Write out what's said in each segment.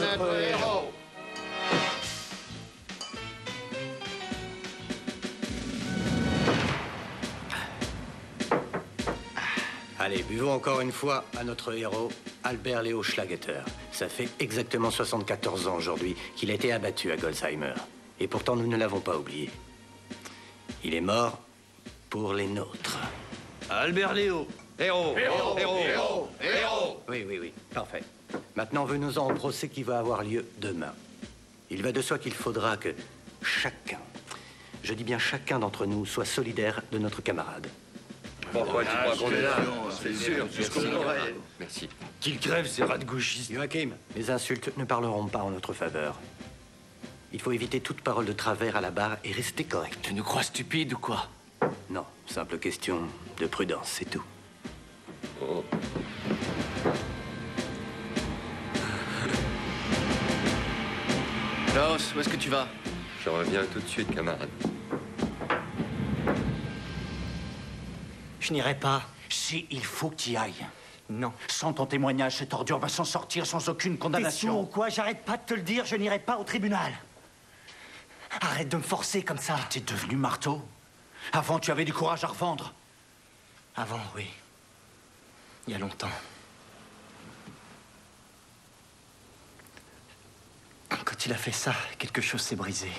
notre héros. Allez, buvons encore une fois à notre héros, Albert Léo Schlageter. Ça fait exactement 74 ans aujourd'hui qu'il a été abattu à Golsheimer. Et pourtant, nous ne l'avons pas oublié. Il est mort pour les nôtres. Albert Léo. Héros, héros, héros, héros, héros. Oui, parfait. Maintenant, venons-en au procès qui va avoir lieu demain. Il va de soi qu'il faudra que chacun, je dis bien chacun d'entre nous, soit solidaire de notre camarade. Pourquoi tu crois qu'on est là? C'est sûr, jusqu'au bout. Merci. Qu'il crève ces rats de gauchistes. Joachim, les insultes ne parleront pas en notre faveur. Il faut éviter toute parole de travers à la barre et rester correct. Tu nous crois stupides ou quoi? Non, simple question de prudence, c'est tout. Oh. Klaus, où est-ce que tu vas? Je reviens tout de suite, camarade. Je n'irai pas. Si, il faut que tu y ailles. Non. Sans ton témoignage, cette ordure va s'en sortir sans aucune T'es condamnation. sourd ou quoi? J'arrête pas de te le dire, je n'irai pas au tribunal. Arrête de me forcer comme ça. T'es devenu marteau. Avant, tu avais du courage à revendre. Avant, oui. Il y a longtemps. Quand il a fait ça, quelque chose s'est brisé.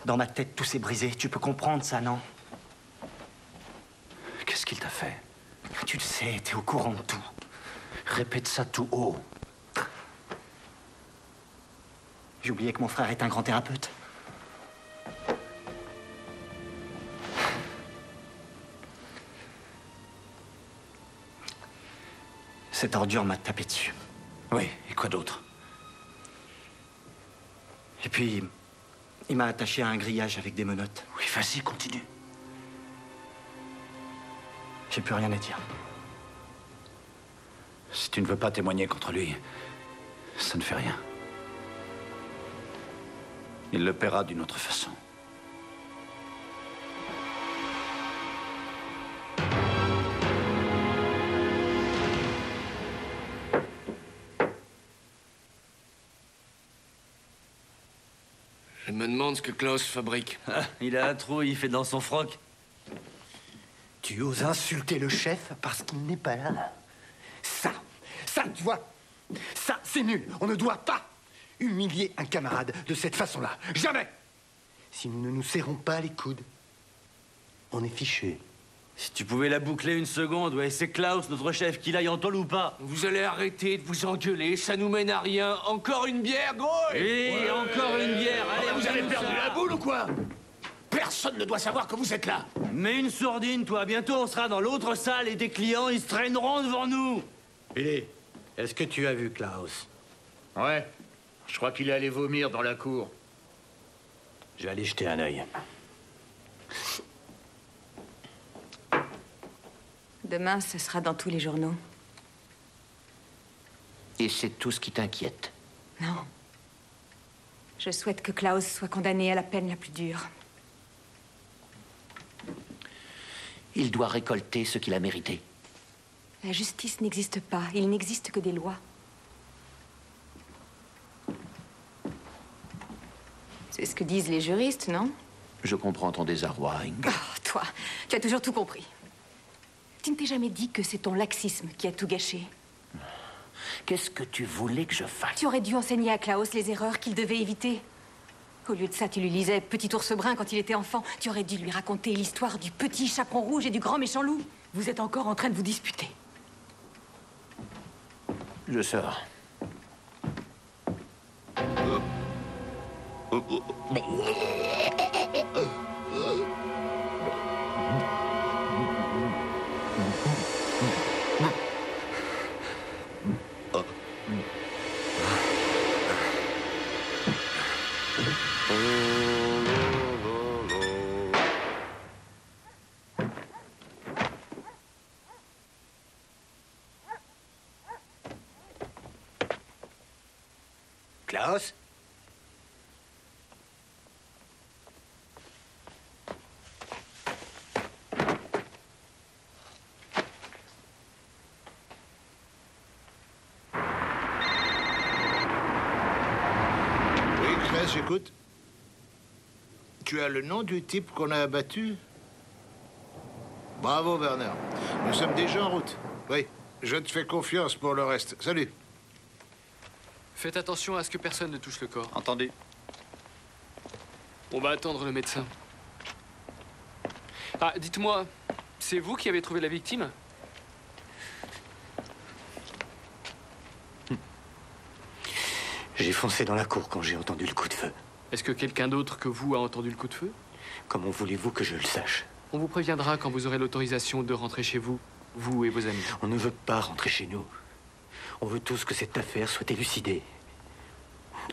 Dans ma tête, tout s'est brisé. Tu peux comprendre ça, non? Qu'est-ce qu'il t'a fait? Tu le sais, t'es au courant de tout. Répète ça tout haut. J'ai oublié que mon frère est un grand thérapeute. Cette ordure m'a tapé dessus. Oui, et quoi d'autre? Et puis, il m'a attaché à un grillage avec des menottes. Oui, vas-y, continue. J'ai plus rien à dire. Si tu ne veux pas témoigner contre lui, ça ne fait rien. Il le paiera d'une autre façon. Je me demande ce que Klaus fabrique. Ah, il a un trou, il fait dans son froc. Tu oses insulter le chef parce qu'il n'est pas là. Ça, tu vois, ça, c'est nul. On ne doit pas humilier un camarade de cette façon-là. Jamais. Si nous ne nous serrons pas les coudes, on est fichés. Si tu pouvais la boucler une seconde, ouais, c'est Klaus, notre chef, qu'il aille en tôle ou pas. Vous allez arrêter de vous engueuler, ça nous mène à rien. Encore une bière, gros? Oui, encore une bière. Allez, Vous avez perdu la boule ou quoi? Personne ne doit savoir que vous êtes là. Mets une sourdine, toi. Bientôt, on sera dans l'autre salle et des clients, ils se traîneront devant nous. Billy, est-ce que tu as vu Klaus? Ouais. Je crois qu'il est allé vomir dans la cour. Je vais aller jeter un œil. Demain, ce sera dans tous les journaux. Et c'est tout ce qui t'inquiète? Non. Je souhaite que Klaus soit condamné à la peine la plus dure. Il doit récolter ce qu'il a mérité. La justice n'existe pas. Il n'existe que des lois. C'est ce que disent les juristes, non? Je comprends ton désarroi, Inge. Oh, toi, tu as toujours tout compris. Tu ne t'es jamais dit que c'est ton laxisme qui a tout gâché. Qu'est-ce que tu voulais que je fasse? Tu aurais dû enseigner à Klaus les erreurs qu'il devait éviter. Au lieu de ça, tu lui lisais Petit ours brun quand il était enfant. Tu aurais dû lui raconter l'histoire du petit chaperon rouge et du grand méchant loup. Vous êtes encore en train de vous disputer. Je sors. Klaus? j'écoute. Tu as le nom du type qu'on a abattu? Bravo, Werner. Nous sommes déjà en route. Oui, je te fais confiance pour le reste. Salut. Faites attention à ce que personne ne touche le corps. Entendu. On va attendre le médecin. Ah, dites-moi, c'est vous qui avez trouvé la victime? J'ai foncé dans la cour quand j'ai entendu le coup de feu. Est-ce que quelqu'un d'autre que vous a entendu le coup de feu? Comment voulez-vous que je le sache? On vous préviendra quand vous aurez l'autorisation de rentrer chez vous, vous et vos amis. On ne veut pas rentrer chez nous. On veut tous que cette affaire soit élucidée.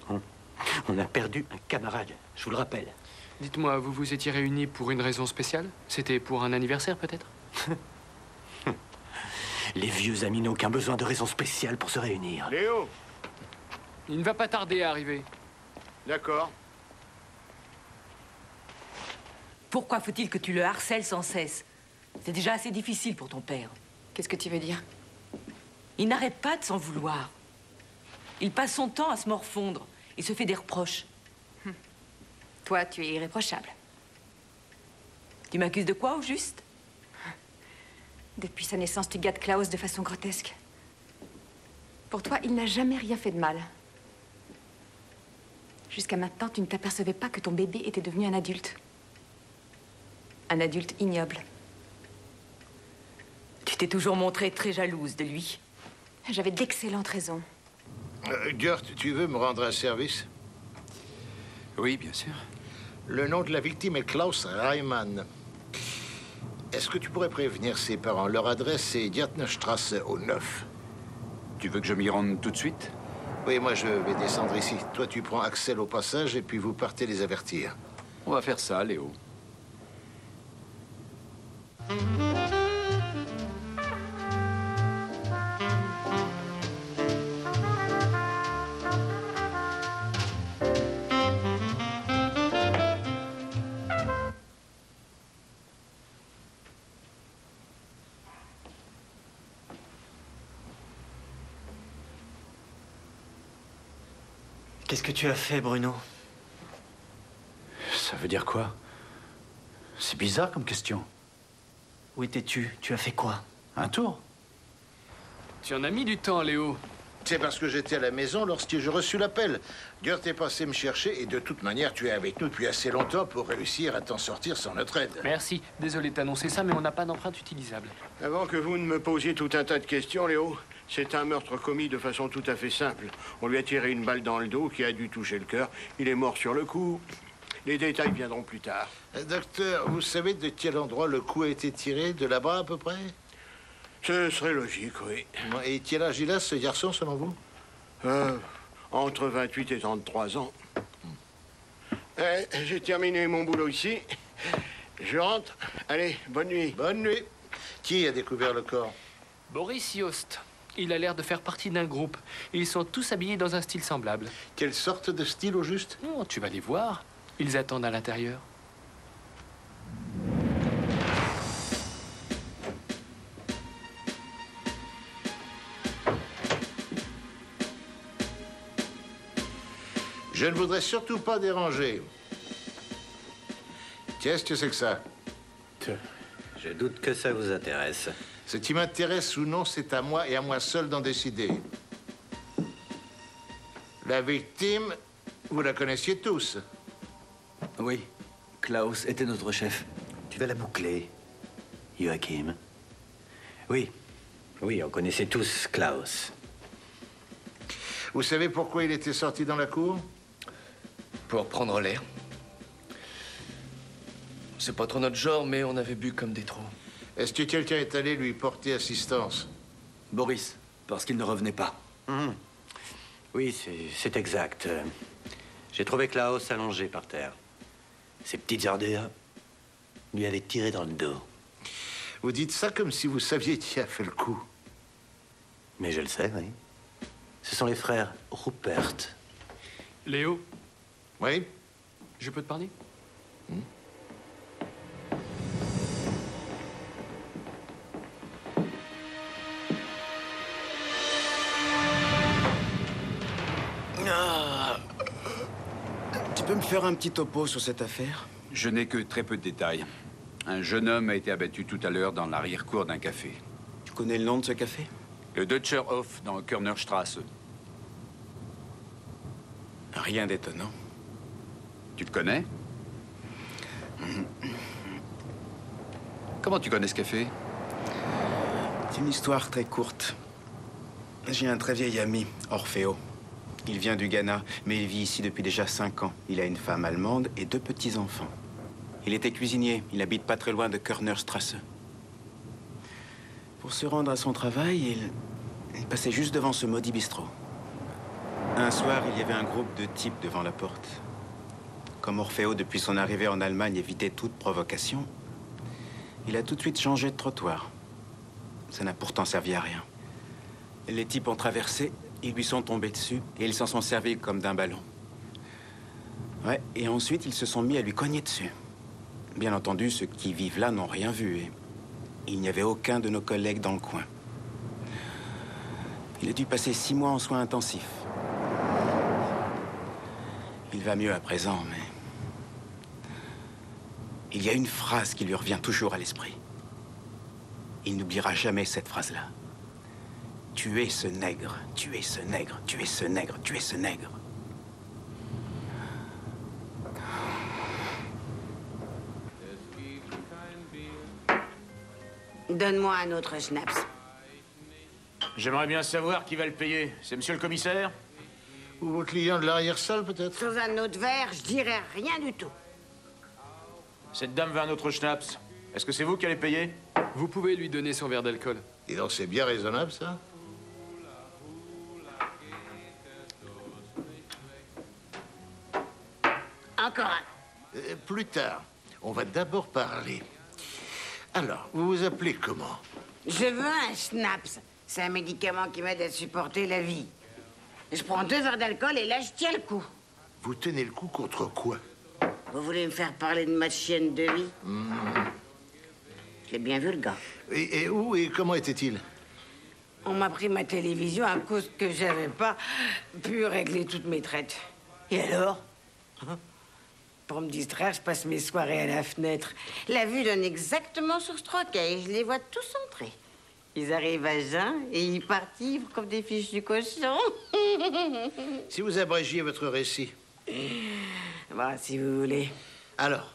On a perdu un camarade, je vous le rappelle. Dites-moi, vous vous étiez réunis pour une raison spéciale? C'était pour un anniversaire, peut-être? Les vieux amis n'ont aucun besoin de raison spéciale pour se réunir. Léo! Il ne va pas tarder à arriver. D'accord. Pourquoi faut-il que tu le harcèles sans cesse? C'est déjà assez difficile pour ton père. Qu'est-ce que tu veux dire? Il n'arrête pas de s'en vouloir. Il passe son temps à se morfondre. Il se fait des reproches. Toi, tu es irréprochable. Tu m'accuses de quoi, au juste? Depuis sa naissance, tu gâtes Klaus de façon grotesque. Pour toi, il n'a jamais rien fait de mal. Jusqu'à maintenant, tu ne t'apercevais pas que ton bébé était devenu un adulte. Un adulte ignoble. Tu t'es toujours montrée très jalouse de lui. J'avais d'excellentes raisons. Gert, tu veux me rendre un service? Oui, bien sûr. Le nom de la victime est Klaus Reimann. Est-ce que tu pourrais prévenir ses parents? Leur adresse est Gärtnerstrasse au 9. Tu veux que je m'y rende tout de suite? Oui, moi je vais descendre ici. Toi, tu prends Axel au passage et puis vous partez les avertir. On va faire ça, Léo. Qu'est-ce que tu as fait, Bruno? Ça veut dire quoi? C'est bizarre comme question. Où étais-tu? Tu as fait quoi? Un tour? Tu en as mis du temps, Léo. C'est parce que j'étais à la maison lorsque j'ai reçu l'appel. Gert est passé me chercher et de toute manière, tu es avec nous depuis assez longtemps pour réussir à t'en sortir sans notre aide. Merci. Désolé de t'annoncer ça, mais on n'a pas d'empreinte utilisable. Avant que vous ne me posiez tout un tas de questions, Léo, c'est un meurtre commis de façon tout à fait simple. On lui a tiré une balle dans le dos qui a dû toucher le cœur. Il est mort sur le coup. Les détails viendront plus tard. Docteur, vous savez de quel endroit le coup a été tiré? De là-bas, à peu près? Ce serait logique, oui. Et quel âge il a, ce garçon, selon vous? Entre 28 et 33 ans. J'ai terminé mon boulot ici. Je rentre. Allez, bonne nuit. Bonne nuit. Qui a découvert le corps? Boris Yost. Il a l'air de faire partie d'un groupe. Ils sont tous habillés dans un style semblable. Quelle sorte de style, au juste? Oh, tu vas les voir. Ils attendent à l'intérieur. Je ne voudrais surtout pas déranger. Qu'est-ce que c'est que ça? Je doute que ça vous intéresse. Ce qui m'intéresse ou non, c'est à moi et à moi seul d'en décider. La victime, vous la connaissiez tous? Oui, Klaus était notre chef. Tu vas la boucler, Joachim. Oui, oui, on connaissait tous Klaus. Vous savez pourquoi il était sorti dans la cour? Pour prendre l'air. C'est pas trop notre genre, mais on avait bu comme des trous. Est-ce que quelqu'un est allé lui porter assistance? Boris, parce qu'il ne revenait pas. Oui, c'est exact. J'ai trouvé Klaus allongé par terre. Ses petites ordures lui avaient tiré dans le dos. Vous dites ça comme si vous saviez qui a fait le coup. Mais je le sais, oui. Ce sont les frères Rupert. Léo? Oui? Je peux te parler? faire un petit topo sur cette affaire? Je n'ai que très peu de détails. Un jeune homme a été abattu tout à l'heure dans l'arrière-cour d'un café. Tu connais le nom de ce café? Le Deutscher Hof, dans Körnerstraße. Rien d'étonnant. Tu le connais? Comment tu connais ce café? C'est une histoire très courte. J'ai un très vieil ami, Orfeo. Il vient du Ghana, mais il vit ici depuis déjà 5 ans. Il a une femme allemande et 2 petits-enfants. Il était cuisinier. Il habite pas très loin de Körnerstraße. Pour se rendre à son travail, il passait juste devant ce maudit bistrot. Un soir, il y avait un groupe de types devant la porte. Comme Orfeo, depuis son arrivée en Allemagne, évitait toute provocation, il a tout de suite changé de trottoir. Ça n'a pourtant servi à rien. Les types ont traversé, ils lui sont tombés dessus, et ils s'en sont servis comme d'un ballon. Ouais, et ensuite, ils se sont mis à lui cogner dessus. Bien entendu, ceux qui vivent là n'ont rien vu, et il n'y avait aucun de nos collègues dans le coin. Il a dû passer 6 mois en soins intensifs. Il va mieux à présent, mais... il y a une phrase qui lui revient toujours à l'esprit. Il n'oubliera jamais cette phrase-là. Tuez ce nègre, tuez ce nègre, tuez ce nègre, tuez ce nègre. Donne-moi un autre schnapps. J'aimerais bien savoir qui va le payer. C'est monsieur le commissaire? Ou vos clients de l'arrière-salle, peut-être? Sous un autre verre, je dirais rien du tout. Cette dame veut un autre schnapps. Est-ce que c'est vous qui allez payer? Vous pouvez lui donner son verre d'alcool. Et donc c'est bien raisonnable, ça? Encore un. Plus tard. On va d'abord parler. Alors, vous vous appelez comment? Je veux un schnapps. C'est un médicament qui m'aide à supporter la vie. Je prends 2 verres d'alcool et là, je tiens le coup. Vous tenez le coup contre quoi? Vous voulez me faire parler de ma chienne de vie? Je l'ai bien vu, le gars. Et où et comment était-il? On m'a pris ma télévision à cause que j'avais pas pu régler toutes mes traites. Et alors? Pour me distraire, je passe mes soirées à la fenêtre. La vue donne exactement sur ce troquet et je les vois tous entrer. Ils arrivent à jeun et ils partent ivres comme des fiches du cochon. Si vous abrégiez votre récit. Bon, si vous voulez. Alors?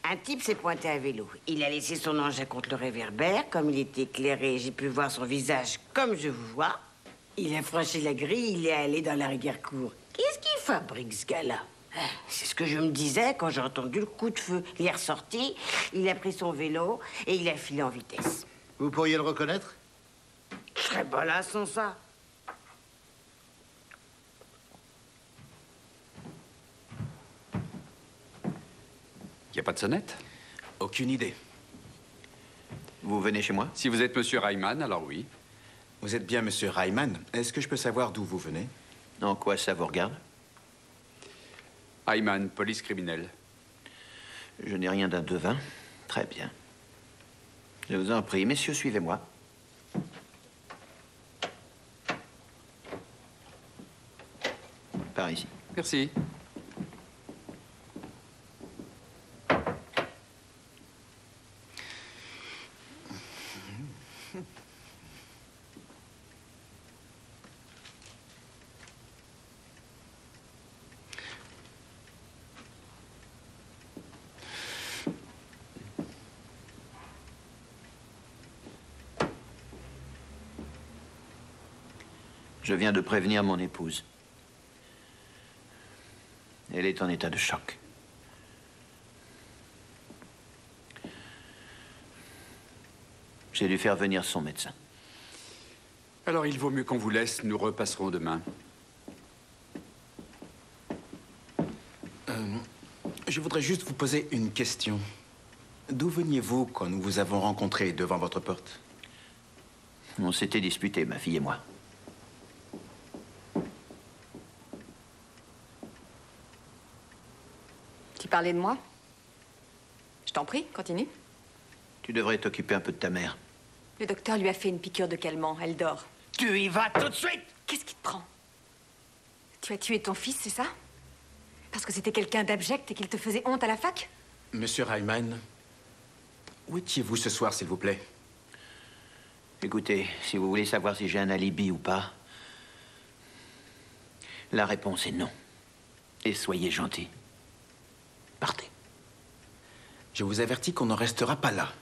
Un type s'est pointé à vélo. Il a laissé son engin contre le réverbère. Comme il était éclairé, j'ai pu voir son visage comme je vous vois. Il a franchi la grille, il est allé dans l'arrière-cour. Qu'est-ce qu'il fabrique, ce gars-là? C'est ce que je me disais quand j'ai entendu le coup de feu. Il est ressorti, il a pris son vélo et il a filé en vitesse. Vous pourriez le reconnaître? Je serais pas là sans ça. Il n'y a pas de sonnette? Aucune idée. Vous venez chez moi? Si vous êtes monsieur Reimann, alors oui. Vous êtes bien monsieur Reimann. Est-ce que je peux savoir d'où vous venez? En quoi ça vous regarde? Reimann, police criminelle. Je n'ai rien d'un devin. Très bien. Je vous en prie, messieurs, suivez-moi. Par ici. Merci. Je viens de prévenir mon épouse. Elle est en état de choc. J'ai dû faire venir son médecin. Alors il vaut mieux qu'on vous laisse, nous repasserons demain. Je voudrais juste vous poser une question. D'où veniez-vous quand nous vous avons rencontré devant votre porte? On s'était disputés, ma fille et moi. Tu parlais de moi? Je t'en prie, continue. Tu devrais t'occuper un peu de ta mère. Le docteur lui a fait une piqûre de calmant. Elle dort. Tu y vas tout de suite! Qu'est-ce qui te prend? Tu as tué ton fils, c'est ça? Parce que c'était quelqu'un d'abject et qu'il te faisait honte à la fac? Monsieur Reimann, où étiez-vous ce soir, s'il vous plaît? Écoutez, si vous voulez savoir si j'ai un alibi ou pas, la réponse est non. Et soyez gentil. Partez. Je vous avertis qu'on n'en restera pas là.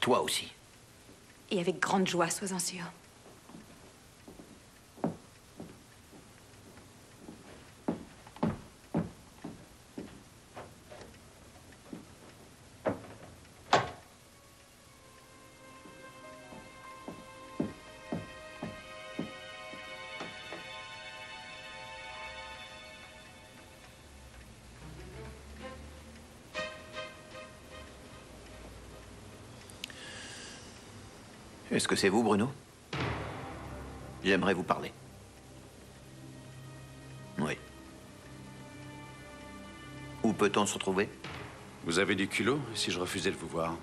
Toi aussi. Et avec grande joie, sois-en sûr. Est-ce que c'est vous, Bruno? J'aimerais vous parler. Oui. Où peut-on se retrouver? Vous avez du culot si je refusais de vous voir?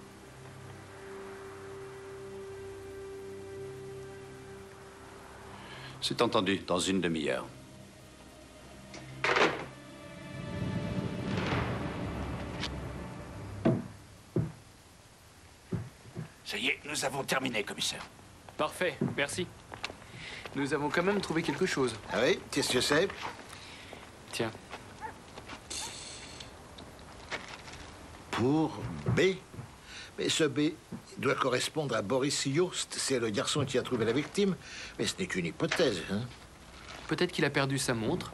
C'est entendu, dans une demi-heure. Ça y est, nous avons terminé, commissaire. Parfait, merci. Nous avons quand même trouvé quelque chose. Ah oui? Qu'est-ce que c'est? Tiens. Pour B? Mais ce B doit correspondre à Boris Yost. C'est le garçon qui a trouvé la victime. Mais ce n'est qu'une hypothèse, hein? Peut-être qu'il a perdu sa montre.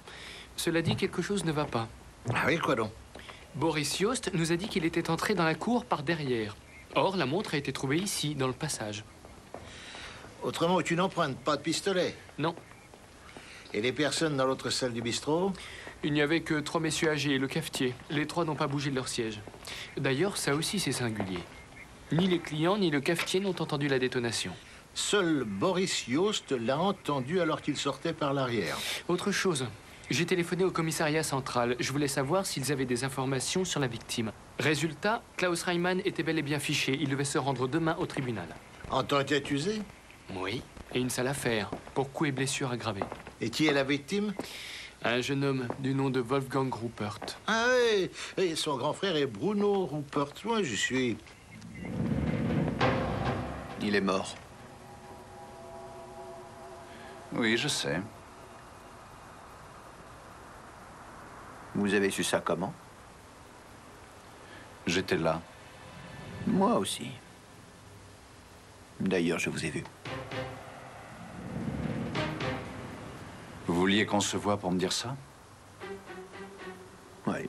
Cela dit, quelque chose ne va pas. Ah oui, quoi donc? Boris Yost nous a dit qu'il était entré dans la cour par derrière. Or, la montre a été trouvée ici, dans le passage. Autrement, aucune empreinte, pas de pistolet? Non. Et les personnes dans l'autre salle du bistrot? Il n'y avait que 3 messieurs âgés et le cafetier. Les 3 n'ont pas bougé de leur siège. D'ailleurs, ça aussi, c'est singulier. Ni les clients, ni le cafetier n'ont entendu la détonation. Seul Boris Yost l'a entendu alors qu'il sortait par l'arrière. Autre chose. J'ai téléphoné au commissariat central. Je voulais savoir s'ils avaient des informations sur la victime. Résultat, Klaus Reimann était bel et bien fiché. Il devait se rendre demain au tribunal. En tant qu'accusé? Oui. Et une sale affaire, pour coups et blessures aggravées. Et qui est la victime? Un jeune homme du nom de Wolfgang Ruppert. Ah oui, et son grand frère est Bruno Ruppert. Moi, j'y suis. Il est mort. Oui, je sais. Vous avez su ça comment? J'étais là. Moi aussi. D'ailleurs, je vous ai vu. Vous vouliez qu'on se voie pour me dire ça? Oui.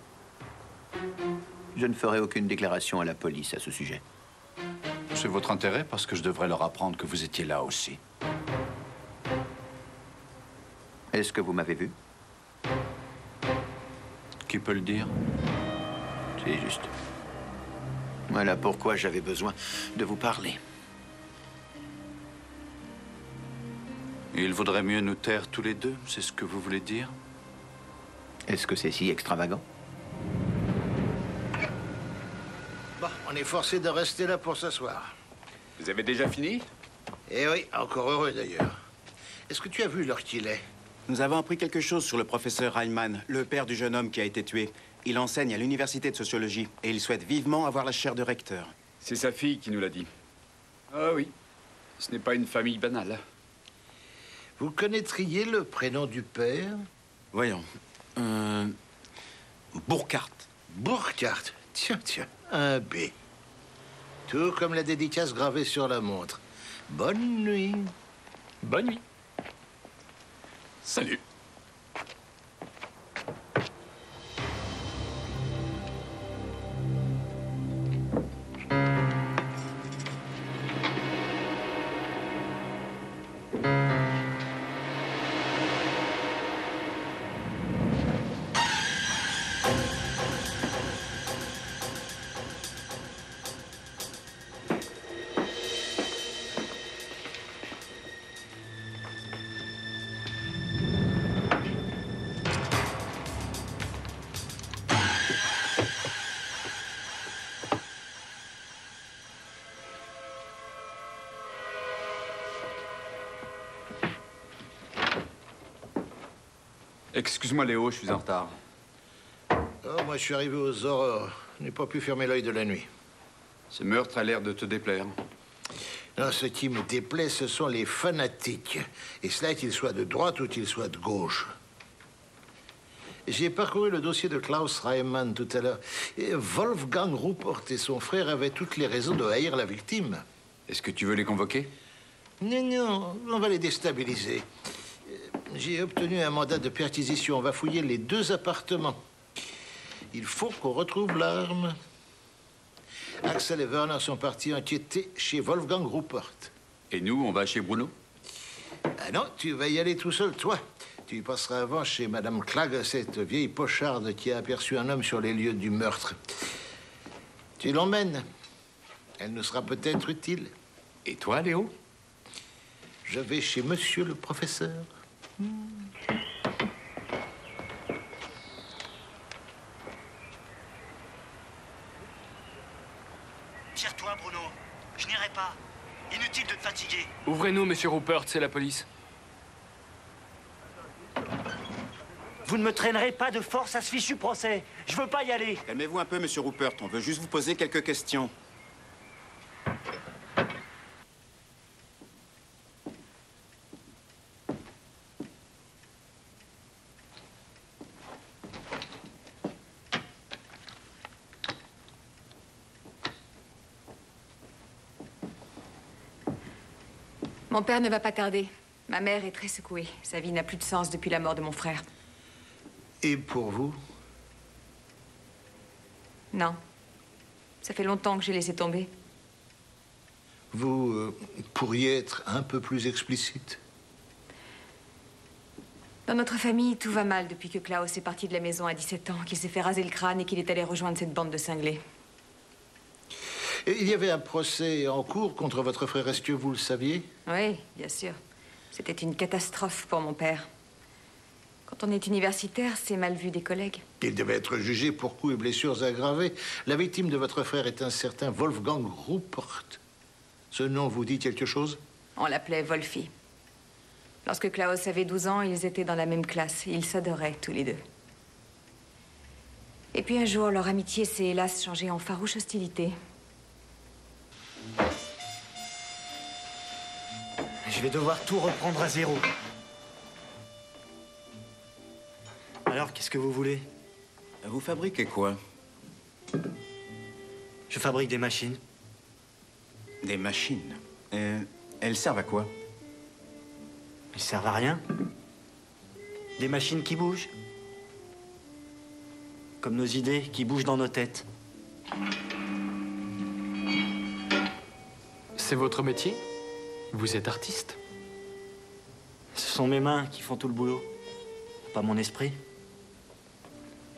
Je ne ferai aucune déclaration à la police à ce sujet. C'est votre intérêt, parce que je devrais leur apprendre que vous étiez là aussi. Est-ce que vous m'avez vu? Qui peut le dire? C'est juste. Voilà pourquoi j'avais besoin de vous parler. Il vaudrait mieux nous taire tous les deux, c'est ce que vous voulez dire? Est-ce que c'est si extravagant? Bon, on est forcé de rester là pour s'asseoir. Vous avez déjà fini? Eh oui, encore heureux d'ailleurs. Est-ce que tu as vu l'heure qu'il est? Nous avons appris quelque chose sur le professeur Reimann, le père du jeune homme qui a été tué. Il enseigne à l'université de sociologie et il souhaite vivement avoir la chaire de recteur. C'est sa fille qui nous l'a dit. Ah oui, ce n'est pas une famille banale. Vous connaîtriez le prénom du père? Voyons. Burkhardt. Burkhardt? Tiens, tiens, un B. Tout comme la dédicace gravée sur la montre. Bonne nuit. Bonne nuit. Salut. Excuse-moi, Léo, je suis en retard. Oh, moi, je suis arrivé aux aurores. Je n'ai pas pu fermer l'œil de la nuit. Ce meurtre a l'air de te déplaire. Non, ce qui me déplaît, ce sont les fanatiques. Et cela, qu'ils soient de droite ou qu'ils soient de gauche. J'ai parcouru le dossier de Klaus Reimann tout à l'heure. Et Wolfgang Ruppert et son frère avaient toutes les raisons de haïr la victime. Est-ce que tu veux les convoquer? Non, non, on va les déstabiliser. J'ai obtenu un mandat de perquisition. On va fouiller les 2 appartements. Il faut qu'on retrouve l'arme. Axel et Werner sont partis enquêter chez Wolfgang Ruppert. Et nous, on va chez Bruno? Ah non, tu vas y aller tout seul, toi. Tu passeras avant chez Madame Klage, cette vieille pocharde qui a aperçu un homme sur les lieux du meurtre. Tu l'emmènes. Elle nous sera peut-être utile. Et toi, Léo? Je vais chez monsieur le professeur. Tire-toi, Bruno. Je n'irai pas. Inutile de te fatiguer. Ouvrez-nous, monsieur Ruppert, c'est la police. Vous ne me traînerez pas de force à ce fichu procès. Je veux pas y aller. Calmez-vous un peu, monsieur Ruppert. On veut juste vous poser quelques questions. Mon père ne va pas tarder. Ma mère est très secouée. Sa vie n'a plus de sens depuis la mort de mon frère. Et pour vous? Non. Ça fait longtemps que j'ai laissé tomber. Vous pourriez être un peu plus explicite? Dans notre famille, tout va mal depuis que Klaus est parti de la maison à 17 ans, qu'il s'est fait raser le crâne et qu'il est allé rejoindre cette bande de cinglés. Et il y avait un procès en cours contre votre frère. Est-ce que vous le saviez? Oui, bien sûr. C'était une catastrophe pour mon père. Quand on est universitaire, c'est mal vu des collègues. Il devait être jugé pour coups et blessures aggravées. La victime de votre frère est un certain Wolfgang Ruppert. Ce nom vous dit quelque chose? On l'appelait Wolfie. Lorsque Klaus avait 12 ans, ils étaient dans la même classe. Ils s'adoraient tous les 2. Et puis un jour, leur amitié s'est hélas changée en farouche hostilité. Je vais devoir tout reprendre à zéro. Alors, qu'est-ce que vous voulez? Vous fabriquez quoi? Je fabrique des machines. Des machines? Elles servent à quoi? Elles servent à rien. Des machines qui bougent. Comme nos idées qui bougent dans nos têtes. C'est votre métier? Vous êtes artiste? Ce sont mes mains qui font tout le boulot, pas mon esprit.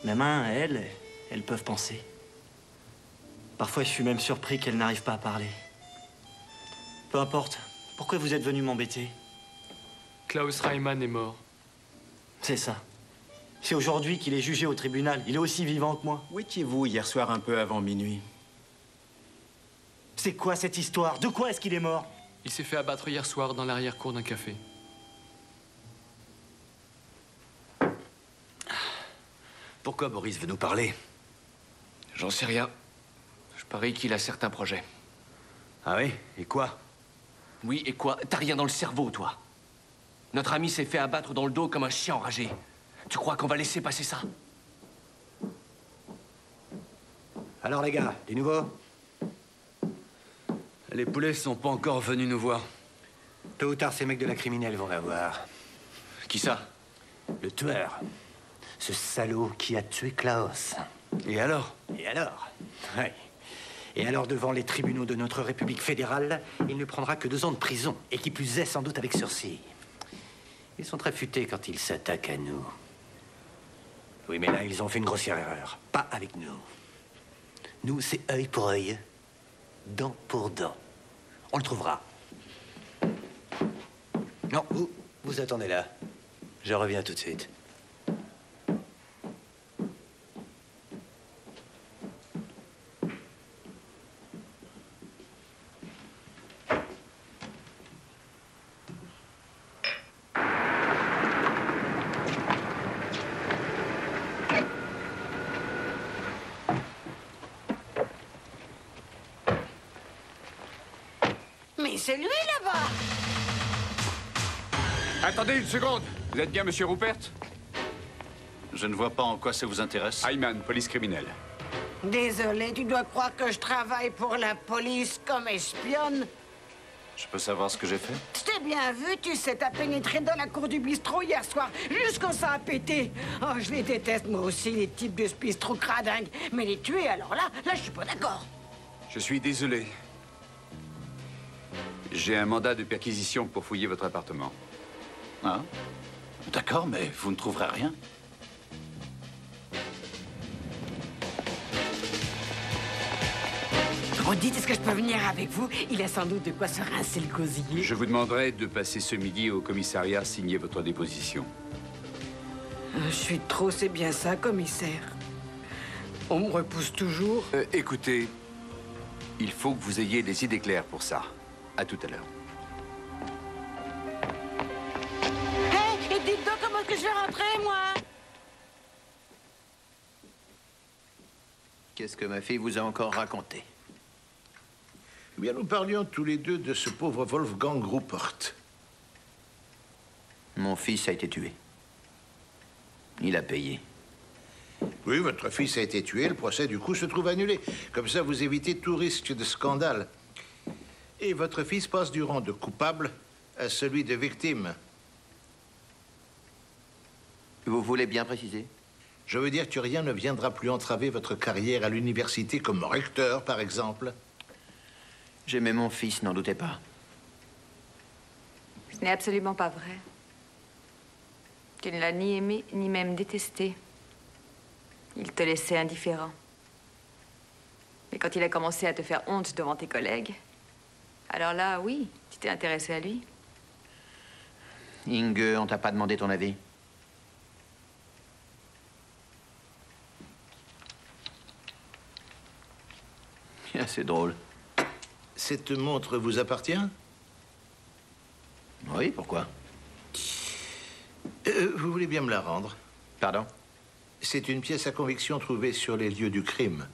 Mes mains, elles peuvent penser. Parfois, je suis même surpris qu'elles n'arrivent pas à parler. Peu importe. Pourquoi vous êtes venu m'embêter? Klaus Reimann est mort. C'est ça. C'est aujourd'hui qu'il est jugé au tribunal. Il est aussi vivant que moi. Où étiez-vous hier soir un peu avant minuit? C'est quoi cette histoire? De quoi est-ce qu'il est mort? Il s'est fait abattre hier soir dans l'arrière-cour d'un café. Pourquoi Boris veut nous parler? J'en sais rien. Je parie qu'il a certains projets. Ah oui? Et quoi? Oui, et quoi? T'as rien dans le cerveau, toi. Notre ami s'est fait abattre dans le dos comme un chien enragé. Tu crois qu'on va laisser passer ça? Alors les gars, du nouveau? Les poulets sont pas encore venus nous voir. Tôt ou tard, ces mecs de la criminelle vont la voir. Qui ça? Le tueur. Ce salaud qui a tué Klaus. Et alors? Et alors? Oui. Et alors, devant les tribunaux de notre République fédérale, il ne prendra que 2 ans de prison. Et qui plus est, sans doute avec sursis. Ils sont très futés quand ils s'attaquent à nous. Oui, mais là, ils ont fait une grossière erreur. Pas avec nous. Nous, c'est œil pour œil, dent pour dent. On le trouvera. Non, vous attendez là. Je reviens tout de suite. Oui, c'est lui là-bas. Attendez une seconde. Vous êtes bien Monsieur Rupert? Je ne vois pas en quoi ça vous intéresse. Hyman, police criminelle. Désolé, tu dois croire que je travaille pour la police comme espionne. Je peux savoir ce que j'ai fait? Je t'ai bien vu, tu sais, t'as pénétré dans la cour du bistrot hier soir, juste quand ça a pété. Oh, je les déteste, moi aussi, les types de ce bistrot cradingue. Mais les tuer, alors là, je suis pas d'accord. Je suis désolé. J'ai un mandat de perquisition pour fouiller votre appartement. Ah, d'accord, mais vous ne trouverez rien. Dites, est-ce que je peux venir avec vous? Il a sans doute de quoi se rincer le gosier. Je vous demanderai de passer ce midi au commissariat signer votre déposition. Je suis de trop, c'est bien ça, commissaire. On me repousse toujours. Écoutez, il faut que vous ayez des idées claires pour ça. À tout à l'heure. Hé, et dites donc comment est-ce que je vais rentrer, moi? Qu'est-ce que ma fille vous a encore raconté? Eh bien, nous parlions tous les deux de ce pauvre Wolfgang Rupert. Mon fils a été tué. Il a payé. Oui, votre fils a été tué, le procès du coup se trouve annulé. Comme ça, vous évitez tout risque de scandale. Et votre fils passe du rang de coupable à celui de victime. Vous voulez bien préciser? Je veux dire que rien ne viendra plus entraver votre carrière à l'université comme recteur, par exemple. J'aimais mon fils, n'en doutez pas. Ce n'est absolument pas vrai. Tu ne l'as ni aimé, ni même détesté. Il te laissait indifférent. Mais quand il a commencé à te faire honte devant tes collègues, alors là, oui, tu t'es intéressé à lui. Inge, on t'a pas demandé ton avis? C'est drôle. Cette montre vous appartient? Oui, pourquoi? Vous voulez bien me la rendre? Pardon? C'est une pièce à conviction trouvée sur les lieux du crime.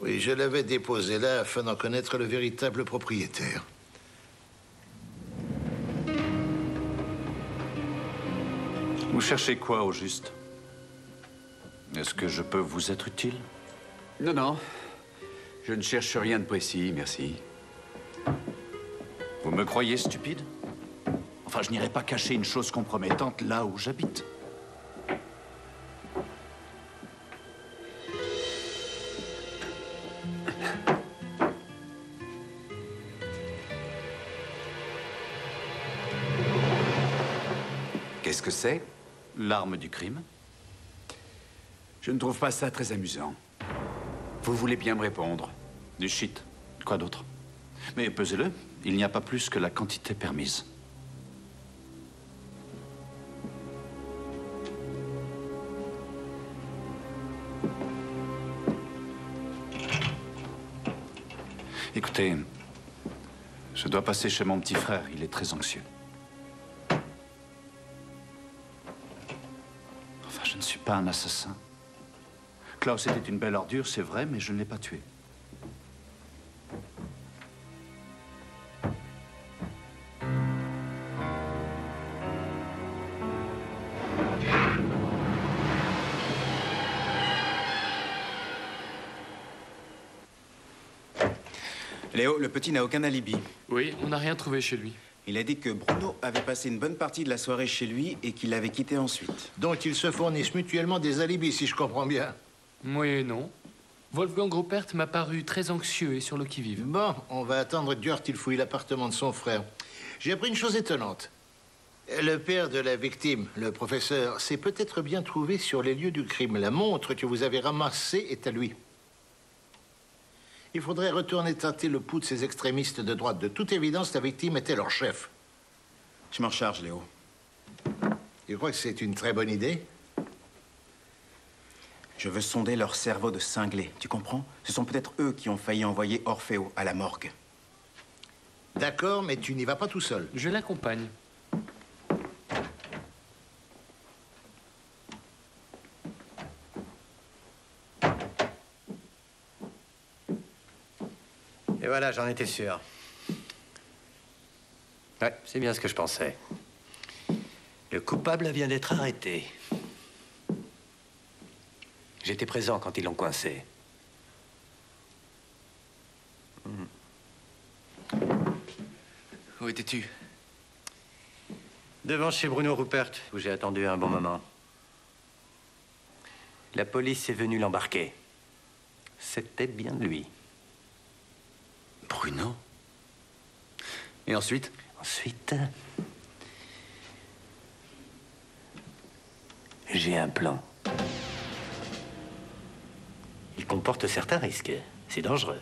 Oui, je l'avais déposée là afin d'en connaître le véritable propriétaire. Vous cherchez quoi au juste? Est-ce que je peux vous être utile? Non, non. Je ne cherche rien de précis, merci. Vous me croyez stupide? Enfin, je n'irai pas cacher une chose compromettante là où j'habite. Qu'est-ce que c'est? L'arme du crime. Je ne trouve pas ça très amusant. Vous voulez bien me répondre? Du shit. Quoi d'autre? Mais pesez-le, il n'y a pas plus que la quantité permise. Écoutez, je dois passer chez mon petit frère, il est très anxieux. Enfin, je ne suis pas un assassin. Klaus était une belle ordure, c'est vrai, mais je ne l'ai pas tué. Léo, le petit n'a aucun alibi. Oui, on n'a rien trouvé chez lui. Il a dit que Bruno avait passé une bonne partie de la soirée chez lui et qu'il l'avait quitté ensuite. Donc ils se fournissent mutuellement des alibis, si je comprends bien. Oui et non. Wolfgang Rupert m'a paru très anxieux et sur le qui-vive. Bon, on va attendre Diort, il fouille l'appartement de son frère. J'ai appris une chose étonnante. Le père de la victime, le professeur, s'est peut-être bien trouvé sur les lieux du crime. La montre que vous avez ramassée est à lui. Il faudrait retourner tâter le pouls de ces extrémistes de droite. De toute évidence, la victime était leur chef. Je m'en charge, Léo. Tu crois que c'est une très bonne idée? Je veux sonder leur cerveau de cinglés, tu comprends? Ce sont peut-être eux qui ont failli envoyer Orfeo à la morgue. D'accord, mais tu n'y vas pas tout seul. Je l'accompagne. Et voilà, j'en étais sûr. Ouais, c'est bien ce que je pensais. Le coupable vient d'être arrêté. J'étais présent quand ils l'ont coincé. Où étais-tu? Devant chez Bruno Rupert, où j'ai attendu un bon moment. La police est venue l'embarquer. C'était bien lui. Bruno? Et ensuite? Ensuite, j'ai un plan. Il comporte certains risques. C'est dangereux.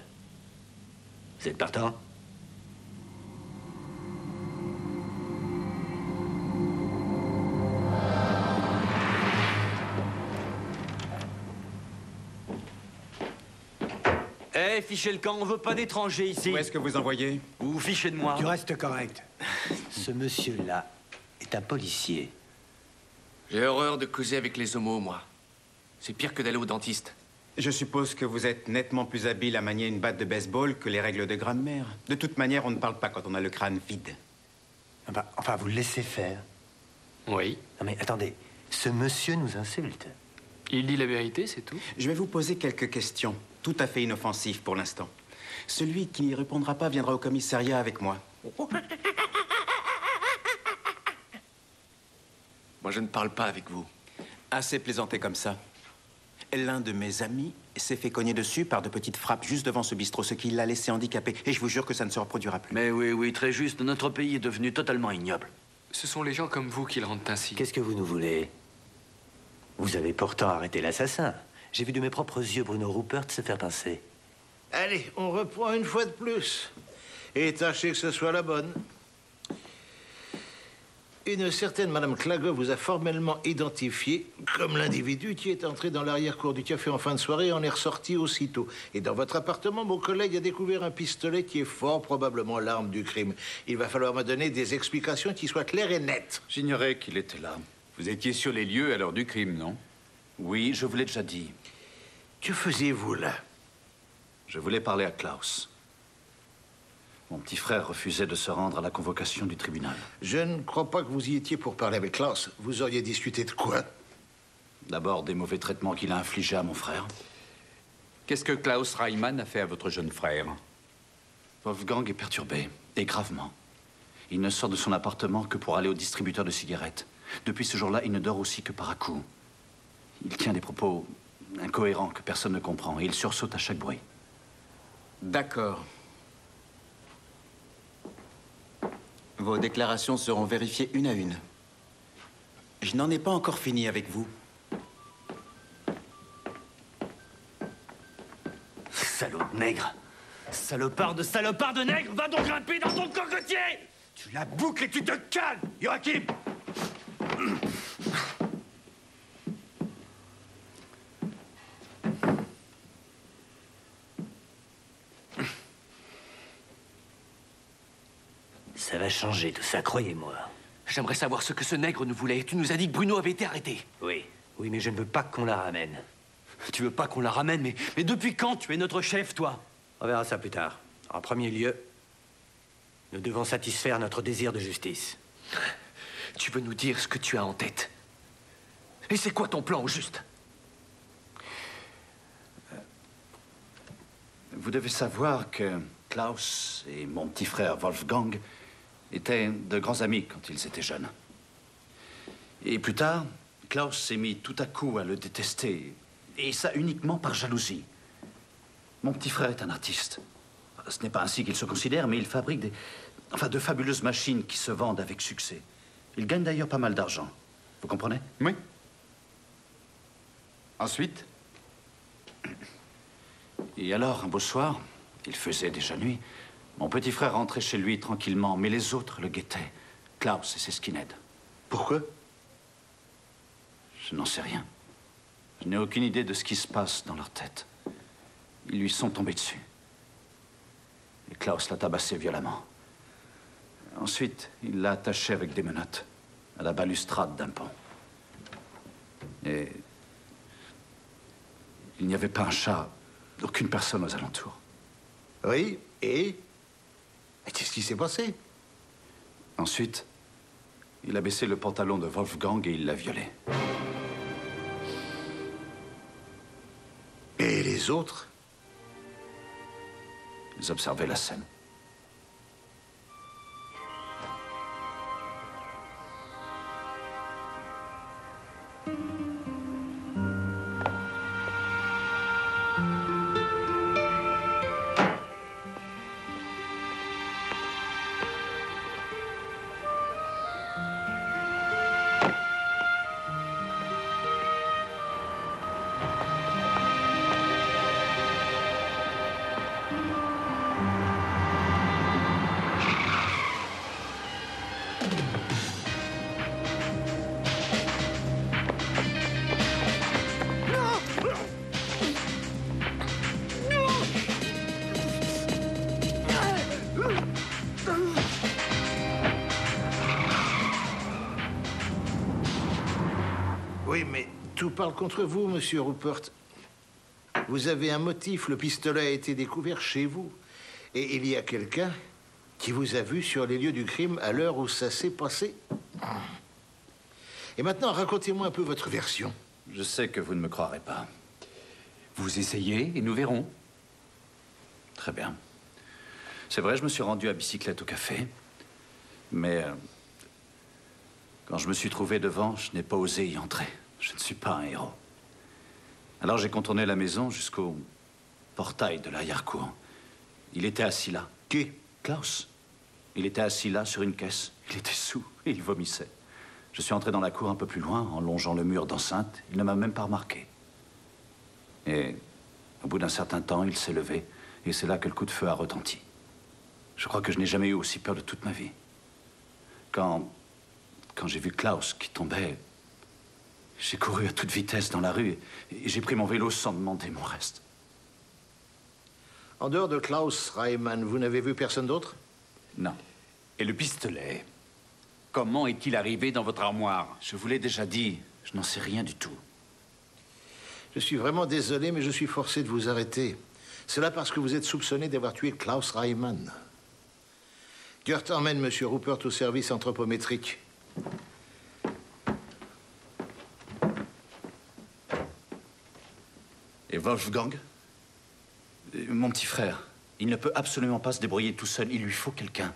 Vous êtes partant? Eh, fichez le camp, on veut pas d'étrangers ici. Où est-ce que vous envoyez? Ou fichez de moi. Tu restes correct. Ce monsieur-là est un policier. J'ai horreur de causer avec les homos, moi. C'est pire que d'aller au dentiste. Je suppose que vous êtes nettement plus habile à manier une batte de baseball que les règles de grammaire. De toute manière, on ne parle pas quand on a le crâne vide. Enfin, vous le laissez faire. Oui. Non mais attendez, ce monsieur nous insulte. Il dit la vérité, c'est tout. Je vais vous poser quelques questions, tout à fait inoffensives pour l'instant. Celui qui n'y répondra pas viendra au commissariat avec moi. Moi, je ne parle pas avec vous. Assez plaisanté comme ça. L'un de mes amis s'est fait cogner dessus par de petites frappes juste devant ce bistrot, ce qui l'a laissé handicapé. Et je vous jure que ça ne se reproduira plus. Mais oui, très juste. Notre pays est devenu totalement ignoble. Ce sont les gens comme vous qui le rendent ainsi. Qu'est-ce que vous nous voulez? Vous avez pourtant arrêté l'assassin. J'ai vu de mes propres yeux Bruno Rupert se faire pincer. Allez, on reprend une fois de plus. Et tâchez que ce soit la bonne. Une certaine Madame Clague vous a formellement identifié comme l'individu qui est entré dans l'arrière-cour du café en fin de soirée et en est ressorti aussitôt. Et dans votre appartement, mon collègue a découvert un pistolet qui est fort probablement l'arme du crime. Il va falloir me donner des explications qui soient claires et nettes. J'ignorais qu'il était là. Vous étiez sur les lieux à l'heure du crime, non? Oui, je vous l'ai déjà dit. Que faisiez-vous là? Je voulais parler à Klaus. Mon petit frère refusait de se rendre à la convocation du tribunal. Je ne crois pas que vous y étiez pour parler avec Klaus. Vous auriez discuté de quoi? D'abord, des mauvais traitements qu'il a infligés à mon frère. Qu'est-ce que Klaus Reimann a fait à votre jeune frère? Wolfgang est perturbé, et gravement. Il ne sort de son appartement que pour aller au distributeur de cigarettes. Depuis ce jour-là, il ne dort aussi que par à-coups. Il tient des propos incohérents que personne ne comprend, et il sursaute à chaque bruit. D'accord. Vos déclarations seront vérifiées une à une. Je n'en ai pas encore fini avec vous. Salaud de nègre! Salopard de nègre, va donc grimper dans ton cocotier! Tu la boucles et tu te calmes, Joachim! Ça va changer tout ça, croyez-moi. J'aimerais savoir ce que ce nègre nous voulait. Tu nous as dit que Bruno avait été arrêté. Oui, mais je ne veux pas qu'on la ramène. Tu veux pas qu'on la ramène, mais depuis quand tu es notre chef, toi? On verra ça plus tard. En premier lieu, nous devons satisfaire notre désir de justice. Tu veux nous dire ce que tu as en tête? Et c'est quoi ton plan, au juste? Vous devez savoir que Klaus et mon petit frère Wolfgang étaient de grands amis quand ils étaient jeunes. Et plus tard, Klaus s'est mis tout à coup à le détester, et ça uniquement par jalousie. Mon petit frère est un artiste. Ce n'est pas ainsi qu'il se considère, mais il fabrique de fabuleuses machines qui se vendent avec succès. Il gagne d'ailleurs pas mal d'argent. Vous comprenez? Oui. Ensuite? Et alors, un beau soir, il faisait déjà nuit, mon petit frère rentrait chez lui tranquillement, mais les autres le guettaient. Klaus et ses skinheads. Pourquoi? Je n'en sais rien. Je n'ai aucune idée de ce qui se passe dans leur tête. Ils lui sont tombés dessus. Et Klaus l'a tabassé violemment. Ensuite, il l'a attaché avec des menottes à la balustrade d'un pont. Et il n'y avait pas un chat, aucune personne aux alentours. Oui, Et qu'est-ce qui s'est passé? Ensuite, il a baissé le pantalon de Wolfgang et il l'a violé. Et les autres? Ils observaient la scène. Oui, mais tout parle contre vous, monsieur Rupert. Vous avez un motif, le pistolet a été découvert chez vous. Et il y a quelqu'un qui vous a vu sur les lieux du crime à l'heure où ça s'est passé. Et maintenant, racontez-moi un peu votre version. Je sais que vous ne me croirez pas. Vous essayez et nous verrons. Très bien. C'est vrai, je me suis rendu à bicyclette au café. Mais quand je me suis trouvé devant, je n'ai pas osé y entrer. Je ne suis pas un héros. Alors j'ai contourné la maison jusqu'au portail de l'arrière-cour. Il était assis là. Qui? Klaus. Il était assis là sur une caisse. Il était saoul et il vomissait. Je suis entré dans la cour un peu plus loin, en longeant le mur d'enceinte. Il ne m'a même pas remarqué. Et au bout d'un certain temps, il s'est levé. Et c'est là que le coup de feu a retenti. Je crois que je n'ai jamais eu aussi peur de toute ma vie. Quand j'ai vu Klaus qui tombait, j'ai couru à toute vitesse dans la rue et j'ai pris mon vélo sans demander mon reste. En dehors de Klaus Reimann, vous n'avez vu personne d'autre? Non. Et le pistolet? Comment est-il arrivé dans votre armoire? Je vous l'ai déjà dit, je n'en sais rien du tout. Je suis vraiment désolé, mais je suis forcé de vous arrêter. Cela parce que vous êtes soupçonné d'avoir tué Klaus Reimann. Gert emmène monsieur Rupert au service anthropométrique. Et Wolfgang? Mon petit frère, il ne peut absolument pas se débrouiller tout seul. Il lui faut quelqu'un.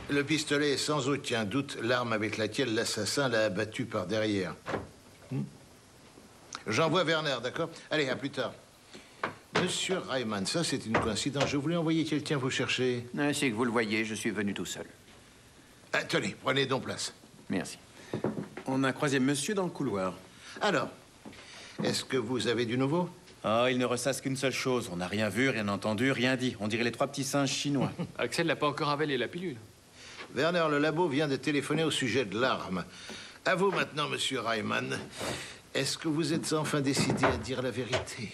Le pistolet est sans aucun doute l'arme avec laquelle l'assassin l'a abattu par derrière. J'envoie Werner, d'accord? Allez, à plus tard. Monsieur Reimann, ça c'est une coïncidence. Je voulais envoyer quelqu'un vous chercher. Ainsi que vous le voyez, je suis venu tout seul. Ah, tenez, prenez donc place. Merci. On a croisé monsieur dans le couloir. Alors, est-ce que vous avez du nouveau? Ah, il ne ressasse qu'une seule chose. On n'a rien vu, rien entendu, rien dit. On dirait les trois petits singes chinois. Axel n'a pas encore avalé la pilule. Werner, le labo vient de téléphoner au sujet de l'arme. À vous maintenant, monsieur Reimann. Est-ce que vous êtes enfin décidé à dire la vérité?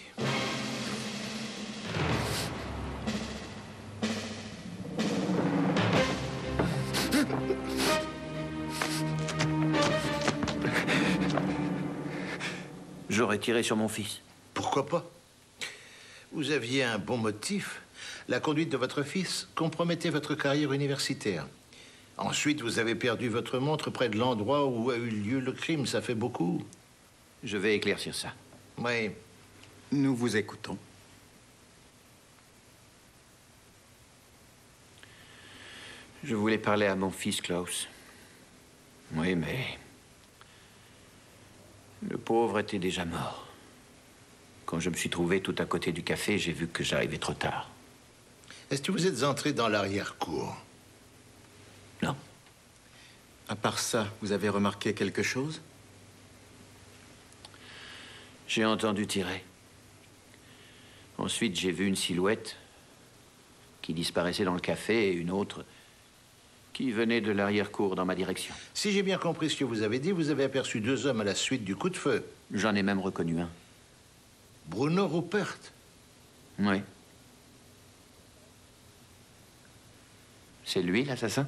J'aurais tiré sur mon fils. Pourquoi pas? Vous aviez un bon motif. La conduite de votre fils compromettait votre carrière universitaire. Ensuite, vous avez perdu votre montre près de l'endroit où a eu lieu le crime. Ça fait beaucoup. Je vais éclaircir ça. Oui. Nous vous écoutons. Je voulais parler à mon fils, Klaus. Oui, mais... le pauvre était déjà mort. Quand je me suis trouvé tout à côté du café, j'ai vu que j'arrivais trop tard. Est-ce que vous êtes entré dans l'arrière-cour? Non. À part ça, vous avez remarqué quelque chose? J'ai entendu tirer. Ensuite, j'ai vu une silhouette qui disparaissait dans le café et une autre qui venait de l'arrière-cour dans ma direction. Si j'ai bien compris ce que vous avez dit, vous avez aperçu 2 hommes à la suite du coup de feu. J'en ai même reconnu un. Bruno Rupert. Oui. C'est lui, l'assassin?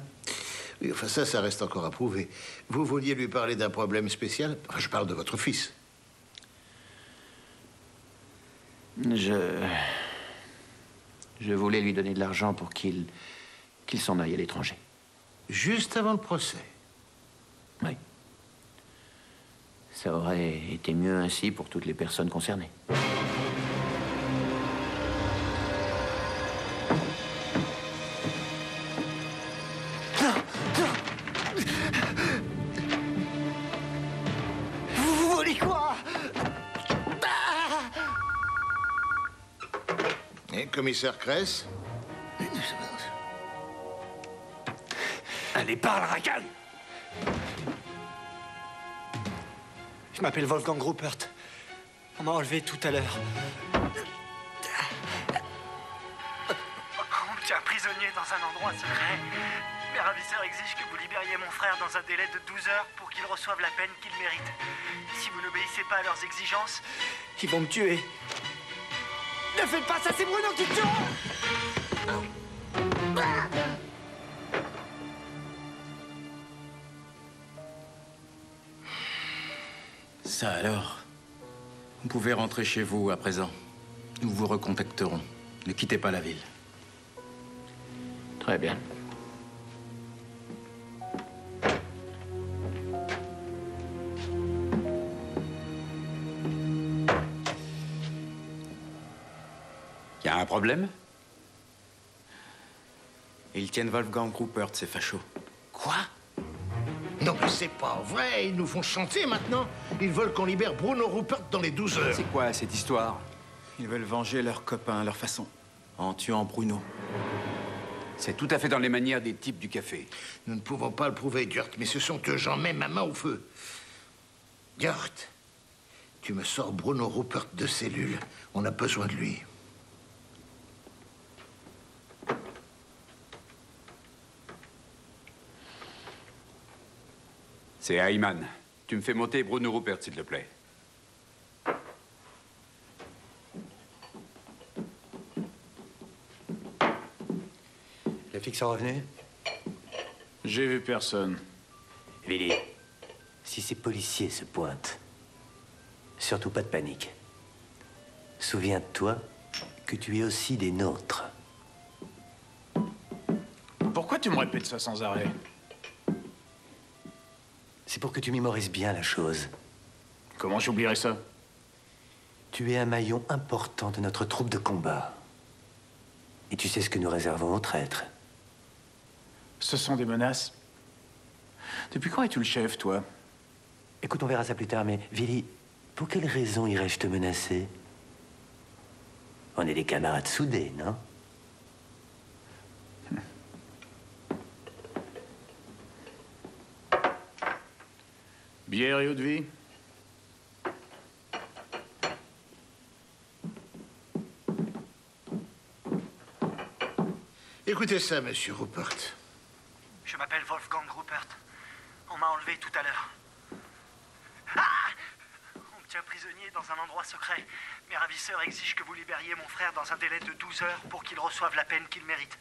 Oui, enfin ça reste encore à prouver. Vous vouliez lui parler d'un problème spécial? Enfin, je parle de votre fils. Je voulais lui donner de l'argent pour qu'il s'en aille à l'étranger. Juste avant le procès? Oui. Ça aurait été mieux ainsi pour toutes les personnes concernées. Vous voulez quoi? Et commissaire Kress? Allez, parle, Rakan! Je m'appelle Wolfgang Rupert. On m'a enlevé tout à l'heure. On me tient prisonnier dans un endroit secret. Mes ravisseurs exigent que vous libériez mon frère dans un délai de 12 heures pour qu'il reçoive la peine qu'il mérite. Si vous n'obéissez pas à leurs exigences... Ils vont me tuer. Ne faites pas ça, c'est Bruno qui tue! Ça alors. Vous pouvez rentrer chez vous à présent. Nous vous recontacterons. Ne quittez pas la ville. Très bien. Y a un problème? Ils tiennent Wolfgang Rupert, ces fachos. Quoi? Non, mais c'est pas vrai. Ils nous font chanter maintenant. Ils veulent qu'on libère Bruno Rupert dans les 12 heures. C'est quoi cette histoire? Ils veulent venger leurs copains à leur façon, en tuant Bruno. C'est tout à fait dans les manières des types du café. Nous ne pouvons pas le prouver, Durt, mais ce sont eux. J'en mets ma main au feu. Durt, tu me sors Bruno Rupert de cellule. On a besoin de lui. C'est Ayman. Tu me fais monter Bruno Rupert, s'il te plaît. Les flics sont revenus? J'ai vu personne. Willy, si ces policiers se pointent, surtout pas de panique. Souviens-toi que tu es aussi des nôtres. Pourquoi tu me répètes ça sans arrêt? C'est pour que tu mémorises bien la chose. Comment j'oublierais ça? Tu es un maillon important de notre troupe de combat. Et tu sais ce que nous réservons aux traîtres. Ce sont des menaces. Depuis quand es-tu le chef, toi? Écoute, on verra ça plus tard, mais Willy, pour quelle raison irais-je te menacer? On est des camarades soudés, non? Bière et eau de vie? Écoutez ça, monsieur Rupert. Je m'appelle Wolfgang Rupert. On m'a enlevé tout à l'heure. Ah! On me tient prisonnier dans un endroit secret. Mes ravisseurs exigent que vous libériez mon frère dans un délai de 12 heures pour qu'il reçoive la peine qu'il mérite.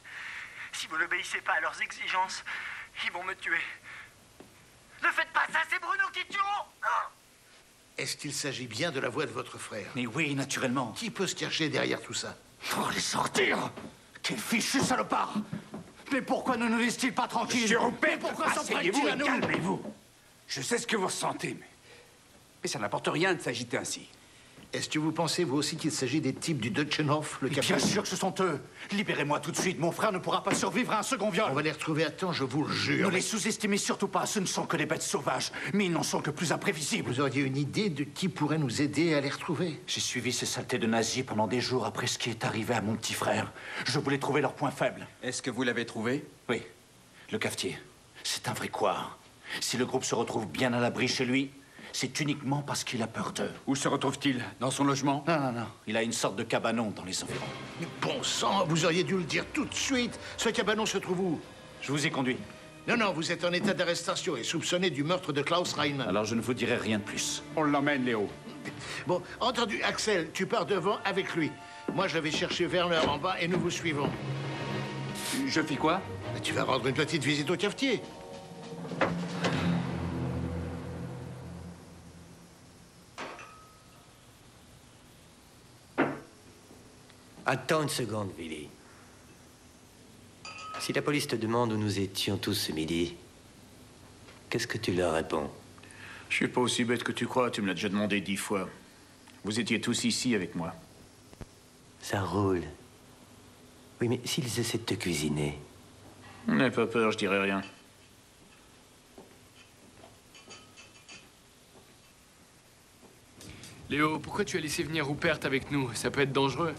Si vous n'obéissez pas à leurs exigences, ils vont me tuer. Ne faites pas ça, c'est Bruno qui tue! Est-ce qu'il s'agit bien de la voix de votre frère? Mais oui, naturellement. Qui peut se cacher derrière tout ça? Pour les sortir! Quel fichu salopard! Mais pourquoi ne nous laisse-t-il pas tranquilles? Monsieur Rupert, Mais pourquoi s'en asseyez-vous prête-t-il à et nous? calmez-vous. Je sais ce que vous ressentez, mais ça n'apporte rien de s'agiter ainsi. Est-ce que vous pensez, vous aussi, qu'il s'agit des types du Dutchenhof, le café? Bien sûr que ce sont eux. Libérez-moi tout de suite. Mon frère ne pourra pas survivre à un second viol. On va les retrouver à temps, je vous le jure. Ne les sous-estimez surtout pas. Ce ne sont que des bêtes sauvages, mais ils n'en sont que plus imprévisibles. Vous auriez une idée de qui pourrait nous aider à les retrouver? J'ai suivi ces saletés de nazis pendant des jours après ce qui est arrivé à mon petit frère. Je voulais trouver leur point faible. Est-ce que vous l'avez trouvé? Oui, le cafetier. C'est un vrai couard. Si le groupe se retrouve bien à l'abri chez lui, c'est uniquement parce qu'il a peur d'eux. Où se retrouve-t-il? Dans son logement? Non, non, non. Il a une sorte de cabanon dans les environs. Mais bon sang, vous auriez dû le dire tout de suite. Ce cabanon se trouve où? Je vous ai conduit. Non, non, vous êtes en état d'arrestation et soupçonné du meurtre de Klaus Reimann. Alors je ne vous dirai rien de plus. On l'emmène, Léo. Bon, entendu, Axel, tu pars devant avec lui. Moi, je vais chercher Werner en bas et nous vous suivons. Je fais quoi? Tu vas rendre une petite visite au cafetier. Attends une seconde, Billy. Si la police te demande où nous étions tous ce midi, qu'est-ce que tu leur réponds? Je suis pas aussi bête que tu crois, tu me l'as déjà demandé 10 fois. Vous étiez tous ici avec moi. Ça roule. Oui, mais s'ils essaient de te cuisiner... N'aie pas peur, je dirai rien. Léo, pourquoi tu as laissé venir Rupert avec nous? Ça peut être dangereux.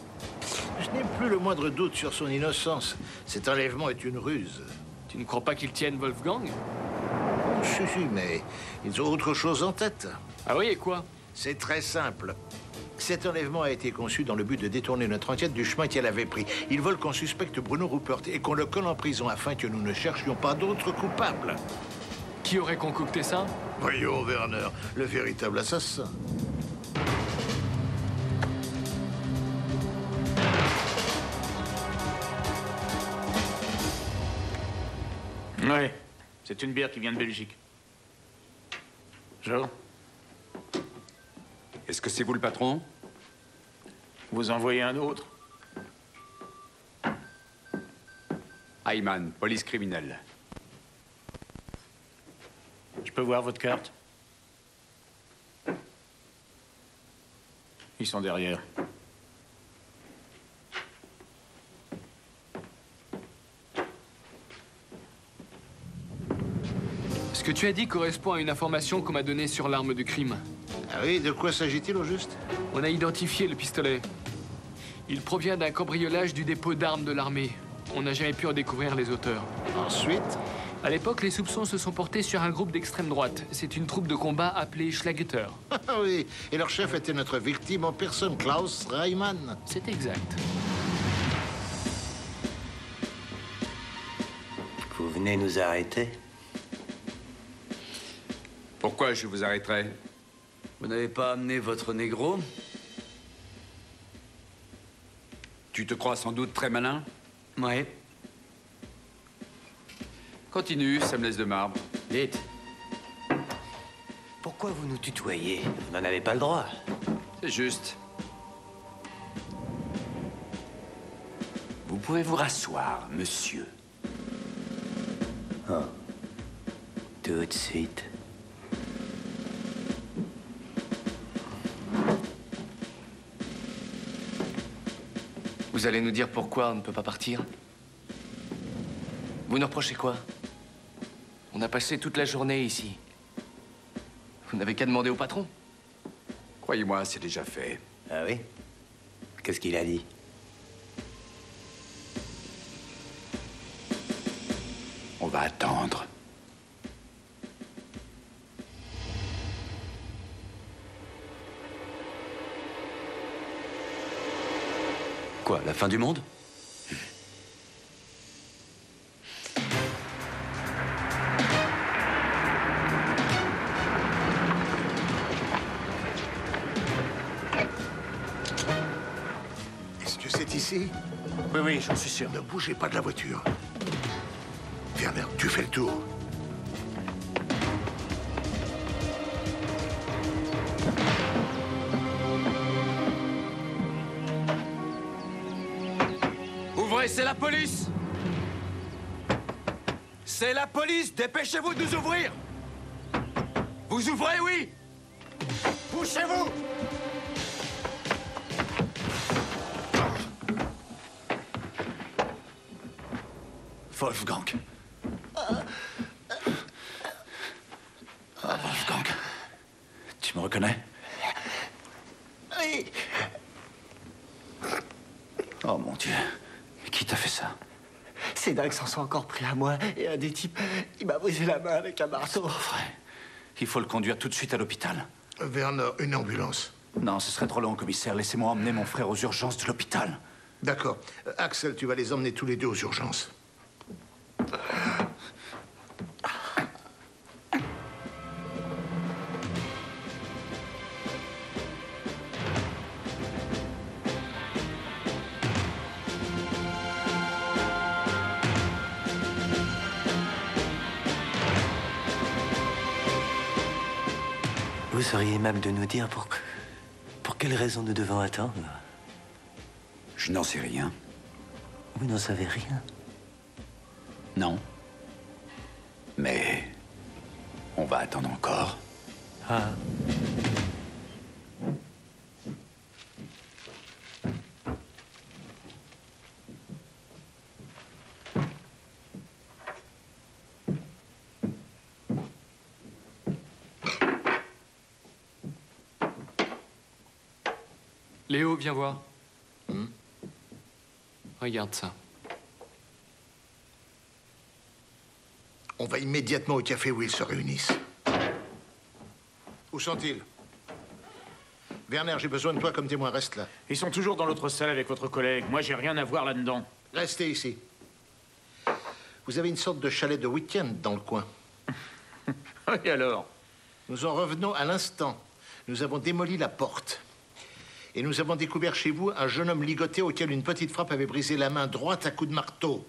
Je n'ai plus le moindre doute sur son innocence. Cet enlèvement est une ruse. Tu ne crois pas qu'ils tiennent Wolfgang? Si, si, mais ils ont autre chose en tête. Ah oui, et quoi? C'est très simple. Cet enlèvement a été conçu dans le but de détourner notre enquête du chemin qu'elle avait pris. Ils veulent qu'on suspecte Bruno Rupert et qu'on le colle en prison afin que nous ne cherchions pas d'autres coupables. Qui aurait concocté ça? Voyons, Werner, le véritable assassin. Ouais, c'est une bière qui vient de Belgique. Joe? Est-ce que c'est vous le patron? Vous envoyez un autre? Reimann, police criminelle. Je peux voir votre carte? Ils sont derrière. Ce que tu as dit correspond à une information qu'on m'a donnée sur l'arme du crime. Ah oui, de quoi s'agit-il au juste? On a identifié le pistolet. Il provient d'un cambriolage du dépôt d'armes de l'armée. On n'a jamais pu en découvrir les auteurs. Ensuite? À l'époque, les soupçons se sont portés sur un groupe d'extrême droite. C'est une troupe de combat appelée Schlageter. Ah oui, et leur chef était notre victime en personne, Klaus Reimann. C'est exact. Vous venez nous arrêter? Pourquoi je vous arrêterais? Vous n'avez pas amené votre négro? Tu te crois sans doute très malin? Oui. Continue, ça me laisse de marbre. Vite. Pourquoi vous nous tutoyez? Vous n'en avez pas le droit. C'est juste. Vous pouvez vous rasseoir, monsieur. Oh. Tout de suite. Vous allez nous dire pourquoi on ne peut pas partir? Vous nous reprochez quoi? On a passé toute la journée ici. Vous n'avez qu'à demander au patron. Croyez-moi, c'est déjà fait. Ah oui? Qu'est-ce qu'il a dit? On va attendre. Quoi, la fin du monde? Est-ce que c'est ici? Oui, oui, j'en suis sûr. Ne bougez pas de la voiture. Werner, tu fais le tour. Ouvrez, c'est la police! C'est la police! Dépêchez-vous de nous ouvrir! Vous ouvrez, oui? Poussez-vous! Wolfgang. Wolfgang. Tu me reconnais? Oui. Oh mon Dieu. Qui t'a fait ça? Ces dingues s'en sont encore pris à moi et un des types, il m'a brisé la main avec un marteau. Vrai. Il faut le conduire tout de suite à l'hôpital. Werner, une ambulance. Non, ce serait trop long, commissaire. Laissez-moi emmener mon frère aux urgences de l'hôpital. D'accord. Axel, tu vas les emmener tous les deux aux urgences. Vous seriez aimable de nous dire pour quelle raison nous devons attendre? Je n'en sais rien. Vous n'en savez rien? Non. Mais on va attendre encore. Ah. Léo, viens voir. Regarde ça. On va immédiatement au café où ils se réunissent. Où sont-ils? Werner, j'ai besoin de toi comme témoin. Reste là. Ils sont toujours dans l'autre salle avec votre collègue. Moi, j'ai rien à voir là-dedans. Restez ici. Vous avez une sorte de chalet de week-end dans le coin. Et alors? Nous en revenons à l'instant. Nous avons démoli la porte. Et nous avons découvert chez vous un jeune homme ligoté auquel une petite frappe avait brisé la main droite à coups de marteau.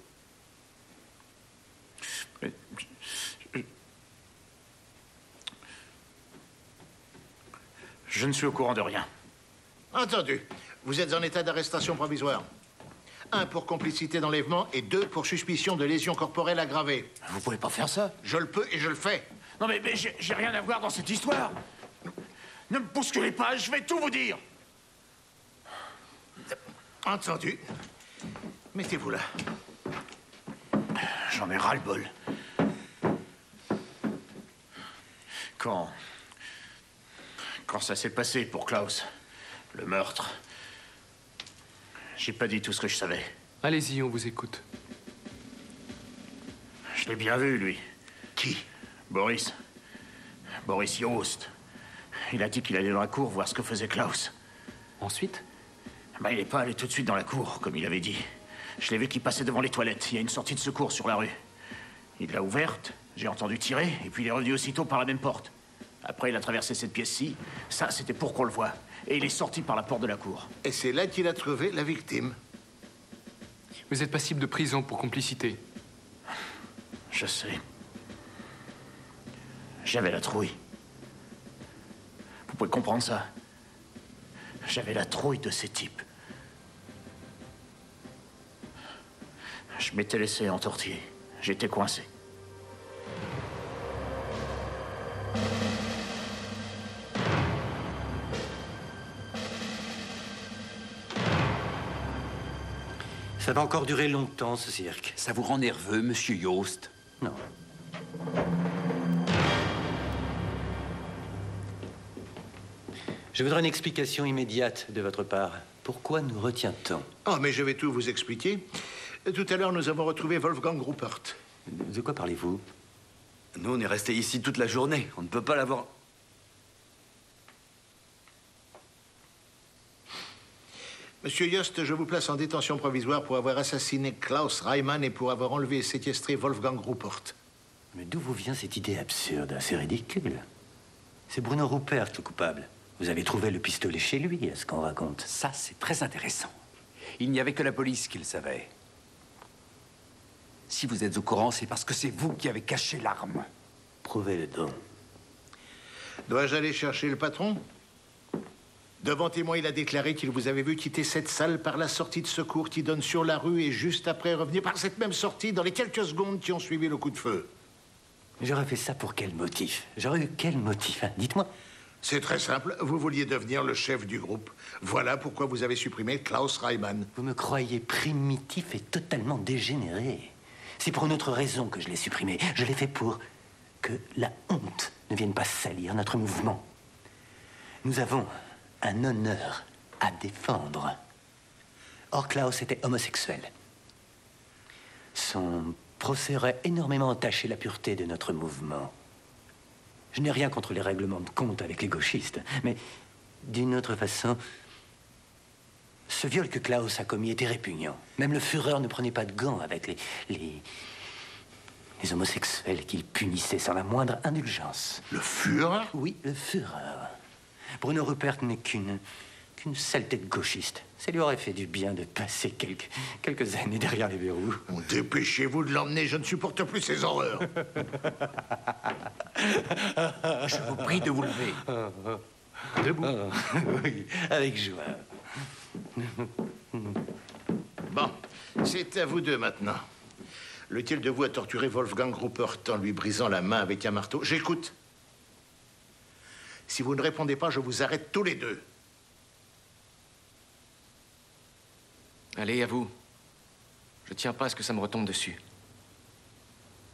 Je ne suis au courant de rien. Entendu. Vous êtes en état d'arrestation provisoire. 1 pour complicité d'enlèvement et 2 pour suspicion de lésion corporelle aggravée. Vous pouvez pas faire ça. Je le peux et je le fais. Non mais j'ai rien à voir dans cette histoire. Ne me bousculez pas, je vais tout vous dire. Entendu. Mettez-vous là. J'en ai ras-le-bol. Quand ça s'est passé pour Klaus, le meurtre, j'ai pas dit tout ce que je savais. Allez-y, on vous écoute. Je l'ai bien vu, lui. Qui? Boris. Boris Jost. Il a dit qu'il allait dans la cour voir ce que faisait Klaus. Ensuite? Il n'est pas allé tout de suite dans la cour, comme il avait dit. Je l'ai vu qu'il passait devant les toilettes. Il y a une sortie de secours sur la rue. Il l'a ouverte, j'ai entendu tirer, et puis il est revenu aussitôt par la même porte. Après, il a traversé cette pièce-ci. Ça, c'était pour qu'on le voie. Et il est sorti par la porte de la cour. Et c'est là qu'il a trouvé la victime. Vous êtes passible de prison pour complicité. Je sais. J'avais la trouille. Vous pouvez comprendre ça? J'avais la trouille de ces types. Je m'étais laissé entortiller. J'étais coincé. Ça va encore durer longtemps, ce cirque. Ça vous rend nerveux, monsieur Jost? Non. Je voudrais une explication immédiate de votre part. Pourquoi nous retient-on? Oh, mais je vais tout vous expliquer. Tout à l'heure, nous avons retrouvé Wolfgang Ruppert. De quoi parlez-vous? Nous, on est restés ici toute la journée. On ne peut pas l'avoir... Monsieur Jost, je vous place en détention provisoire pour avoir assassiné Klaus Reimann et pour avoir enlevé et séquestré Wolfgang Ruppert. Mais d'où vous vient cette idée absurde? C'est ridicule. C'est Bruno Ruppert le coupable. Vous avez trouvé le pistolet chez lui, à ce qu'on raconte. Ça, c'est très intéressant. Il n'y avait que la police qui le savait. Si vous êtes au courant, c'est parce que c'est vous qui avez caché l'arme. Prouvez-le donc. Dois-je aller chercher le patron? Devant témoin, il a déclaré qu'il vous avait vu quitter cette salle par la sortie de secours qui donne sur la rue et juste après revenir par cette même sortie dans les quelques secondes qui ont suivi le coup de feu. J'aurais fait ça pour quel motif? J'aurais eu quel motif, hein? Dites-moi. C'est très simple. Vous vouliez devenir le chef du groupe. Voilà pourquoi vous avez supprimé Klaus Reimann. Vous me croyez primitif et totalement dégénéré. C'est pour une autre raison que je l'ai supprimé. Je l'ai fait pour que la honte ne vienne pas salir notre mouvement. Nous avons un honneur à défendre. Or, Klaus était homosexuel. Son procès aurait énormément entaché la pureté de notre mouvement. Je n'ai rien contre les règlements de compte avec les gauchistes, mais d'une autre façon, ce viol que Klaus a commis était répugnant. Même le Führer ne prenait pas de gants avec les homosexuels qu'il punissait sans la moindre indulgence. Le Führer? Oui, le Führer. Bruno Rupert n'est qu'une saleté de gauchiste. Ça lui aurait fait du bien de passer quelques années derrière les verrous. Dépêchez-vous de l'emmener, je ne supporte plus ces horreurs. Je vous prie de vous lever. Debout. Oui, avec joie. Bon, c'est à vous deux maintenant. Lequel de vous a torturé Wolfgang Rupert en lui brisant la main avec un marteau? J'écoute. Si vous ne répondez pas, je vous arrête tous les deux. Allez, à vous. Je tiens pas à ce que ça me retombe dessus.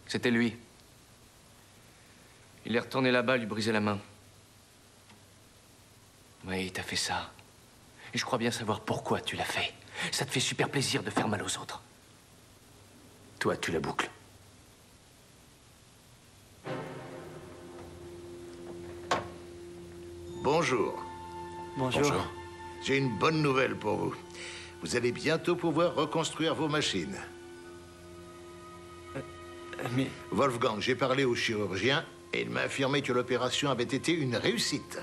C'était lui. Il est retourné là-bas, lui briser la main. Oui, il t'a fait ça. Et je crois bien savoir pourquoi tu l'as fait. Ça te fait super plaisir de faire mal aux autres. Toi, tu la boucles. Bonjour. Bonjour. J'ai une bonne nouvelle pour vous. Vous allez bientôt pouvoir reconstruire vos machines. Mais... Wolfgang, j'ai parlé au chirurgien et il m'a affirmé que l'opération avait été une réussite.